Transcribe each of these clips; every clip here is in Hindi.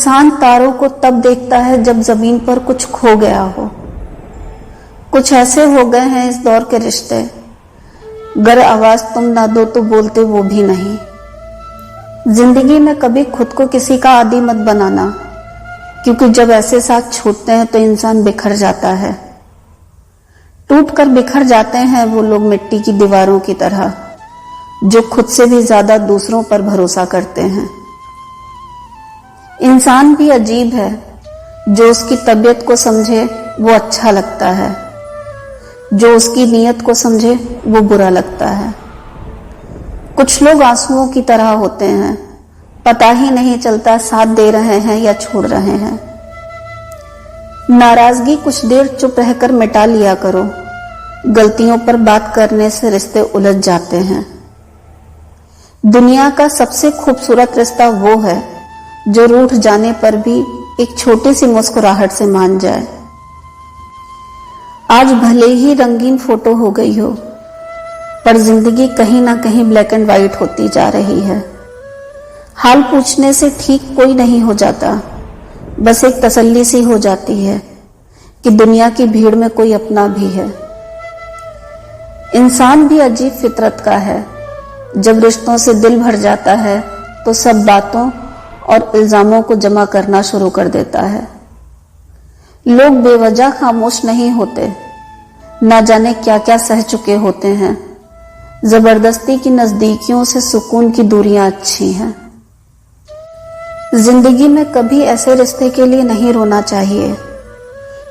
इंसान तारों को तब देखता है जब जमीन पर कुछ खो गया हो। कुछ ऐसे हो गए हैं इस दौर के रिश्ते, गर आवाज तुम ना दो तो बोलते वो भी नहीं। जिंदगी में कभी खुद को किसी का आदी मत बनाना, क्योंकि जब ऐसे साथ छूटते हैं तो इंसान बिखर जाता है। टूट कर बिखर जाते हैं वो लोग मिट्टी की दीवारों की तरह, जो खुद से भी ज्यादा दूसरों पर भरोसा करते हैं। इंसान भी अजीब है, जो उसकी तबीयत को समझे वो अच्छा लगता है, जो उसकी नीयत को समझे वो बुरा लगता है। कुछ लोग आंसुओं की तरह होते हैं, पता ही नहीं चलता साथ दे रहे हैं या छोड़ रहे हैं। नाराजगी कुछ देर चुप रहकर मिटा लिया करो, गलतियों पर बात करने से रिश्ते उलझ जाते हैं। दुनिया का सबसे खूबसूरत रिश्ता वो है जो रूठ जाने पर भी एक छोटी सी मुस्कुराहट से मान जाए। आज भले ही रंगीन फोटो हो गई हो, पर जिंदगी कहीं ना कहीं ब्लैक एंड व्हाइट होती जा रही है। हाल पूछने से ठीक कोई नहीं हो जाता, बस एक तसल्ली सी हो जाती है कि दुनिया की भीड़ में कोई अपना भी है। इंसान भी अजीब फितरत का है, जब रिश्तों से दिल भर जाता है तो सब बातों और इल्जामों को जमा करना शुरू कर देता है। लोग बेवजह खामोश नहीं होते, ना जाने क्या क्या सह चुके होते हैं। जबरदस्ती की नजदीकियों से सुकून की दूरियां अच्छी हैं। जिंदगी में कभी ऐसे रिश्ते के लिए नहीं रोना चाहिए,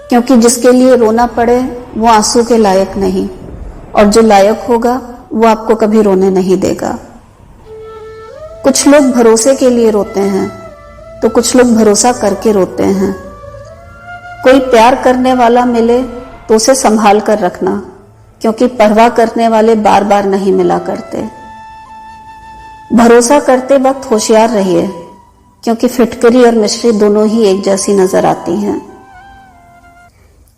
क्योंकि जिसके लिए रोना पड़े वो आंसू के लायक नहीं, और जो लायक होगा वो आपको कभी रोने नहीं देगा। कुछ लोग भरोसे के लिए रोते हैं तो कुछ लोग भरोसा करके रोते हैं। कोई प्यार करने वाला मिले तो उसे संभाल कर रखना, क्योंकि परवाह करने वाले बार बार नहीं मिला करते। भरोसा करते वक्त होशियार रहिए, क्योंकि फिटकरी और मिश्री दोनों ही एक जैसी नजर आती हैं।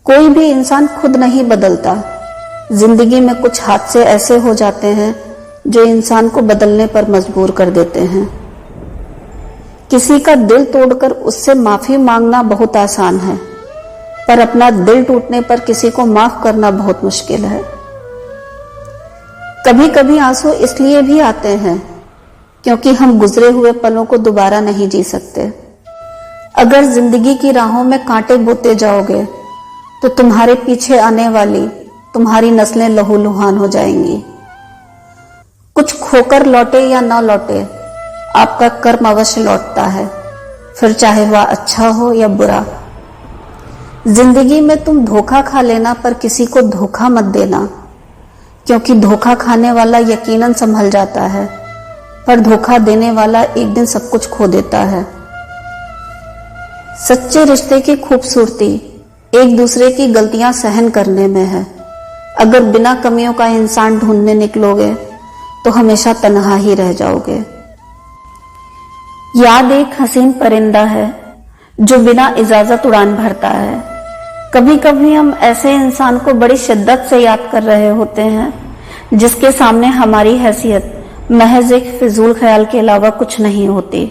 कोई भी इंसान खुद नहीं बदलता। जिंदगी में कुछ हादसे ऐसे हो जाते हैं जो इंसान को बदलने पर मजबूर कर देते हैं। किसी का दिल तोड़कर उससे माफी मांगना बहुत आसान है, पर अपना दिल टूटने पर किसी को माफ करना बहुत मुश्किल है। कभी कभी आंसू इसलिए भी आते हैं क्योंकि हम गुजरे हुए पलों को दोबारा नहीं जी सकते। अगर जिंदगी की राहों में कांटे बोते जाओगे तो तुम्हारे पीछे आने वाली तुम्हारी नस्लें लहूलुहान हो जाएंगी। कुछ खोकर लौटे या ना लौटे, आपका कर्म अवश्य लौटता है, फिर चाहे वह अच्छा हो या बुरा। जिंदगी में तुम धोखा खा लेना, पर किसी को धोखा मत देना, क्योंकि धोखा खाने वाला यकीनन संभल जाता है, पर धोखा देने वाला एक दिन सब कुछ खो देता है। सच्चे रिश्ते की खूबसूरती एक दूसरे की गलतियां सहन करने में है। अगर बिना कमियों का इंसान ढूंढने निकलोगे तो हमेशा तन्हा ही रह जाओगे। याद एक हसीन परिंदा है जो बिना इजाजत उड़ान भरता है। कभी कभी हम ऐसे इंसान को बड़ी शिद्दत से याद कर रहे होते हैं जिसके सामने हमारी हैसियत महज एक फिजूल ख्याल के अलावा कुछ नहीं होती।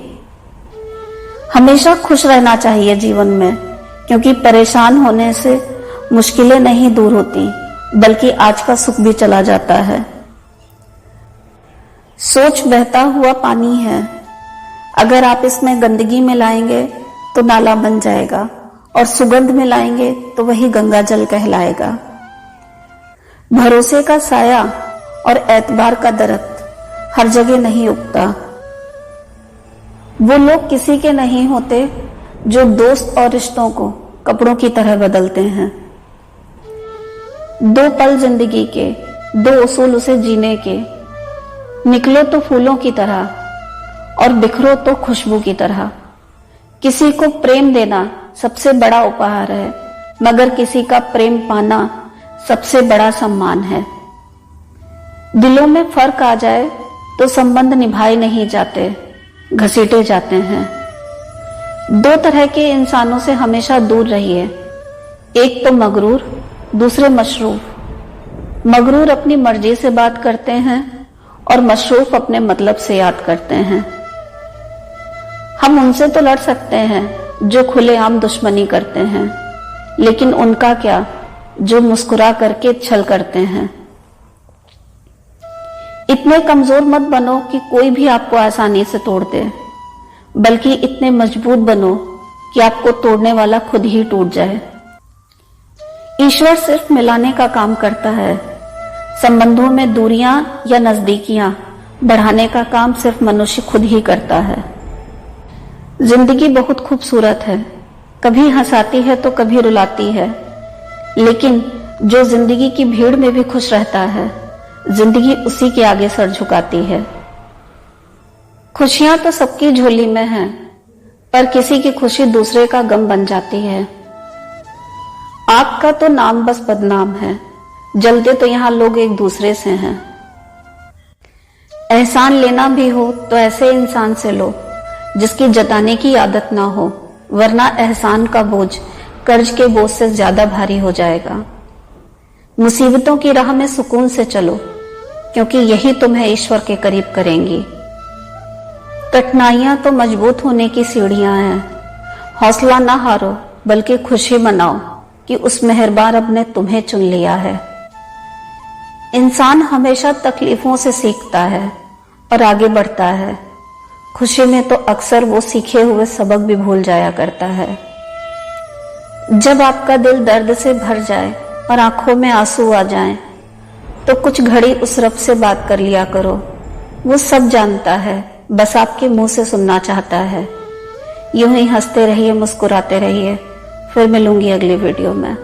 हमेशा खुश रहना चाहिए जीवन में, क्योंकि परेशान होने से मुश्किलें नहीं दूर होती, बल्कि आज का सुख भी चला जाता है। सोच बहता हुआ पानी है, अगर आप इसमें गंदगी मिलाएंगे तो नाला बन जाएगा, और सुगंध मिलाएंगे तो वही गंगा जल कहलाएगा। भरोसे का साया और एतबार का दरख्त हर जगह नहीं उगता। वो लोग किसी के नहीं होते जो दोस्त और रिश्तों को कपड़ों की तरह बदलते हैं। दो पल जिंदगी के, दो उसूल उसे जीने के, निकलो तो फूलों की तरह और बिखरो तो खुशबू की तरह। किसी को प्रेम देना सबसे बड़ा उपहार है, मगर किसी का प्रेम पाना सबसे बड़ा सम्मान है। दिलों में फर्क आ जाए तो संबंध निभाए नहीं जाते, घसीटे जाते हैं। दो तरह के इंसानों से हमेशा दूर रहिए, एक तो मगरूर, दूसरे मशरूफ। मगरूर अपनी मर्जी से बात करते हैं और मशरूफ अपने मतलब से याद करते हैं। हम उनसे तो लड़ सकते हैं जो खुलेआम दुश्मनी करते हैं, लेकिन उनका क्या जो मुस्कुरा करके छल करते हैं। इतने कमजोर मत बनो कि कोई भी आपको आसानी से तोड़ दे, बल्कि इतने मजबूत बनो कि आपको तोड़ने वाला खुद ही टूट जाए। ईश्वर सिर्फ मिलाने का काम करता है। संबंधों में दूरियां या नजदीकियां बढ़ाने का काम सिर्फ मनुष्य खुद ही करता है। जिंदगी बहुत खूबसूरत है, कभी हंसाती है तो कभी रुलाती है, लेकिन जो जिंदगी की भीड़ में भी खुश रहता है, जिंदगी उसी के आगे सर झुकाती है। खुशियां तो सबकी झोली में हैं, पर किसी की खुशी दूसरे का गम बन जाती है। आपका तो नाम बस बदनाम है, जलते तो यहां लोग एक दूसरे से हैं। एहसान लेना भी हो तो ऐसे इंसान से लो जिसकी जताने की आदत ना हो, वरना एहसान का बोझ कर्ज के बोझ से ज्यादा भारी हो जाएगा। मुसीबतों की राह में सुकून से चलो, क्योंकि यही तुम्हें ईश्वर के करीब करेंगी। कठिनाइयां तो मजबूत होने की सीढ़ियां हैं। हौसला ना हारो, बल्कि खुशी मनाओ कि उस मेहरबान रब ने तुम्हें चुन लिया है। इंसान हमेशा तकलीफों से सीखता है और आगे बढ़ता है। खुशी में तो अक्सर वो सीखे हुए सबक भी भूल जाया करता है। जब आपका दिल दर्द से भर जाए और आंखों में आंसू आ जाएं, तो कुछ घड़ी उस रब से बात कर लिया करो। वो सब जानता है, बस आपके मुंह से सुनना चाहता है। यूं ही हंसते रहिए, मुस्कुराते रहिए। फिर मिलूंगी अगली वीडियो में।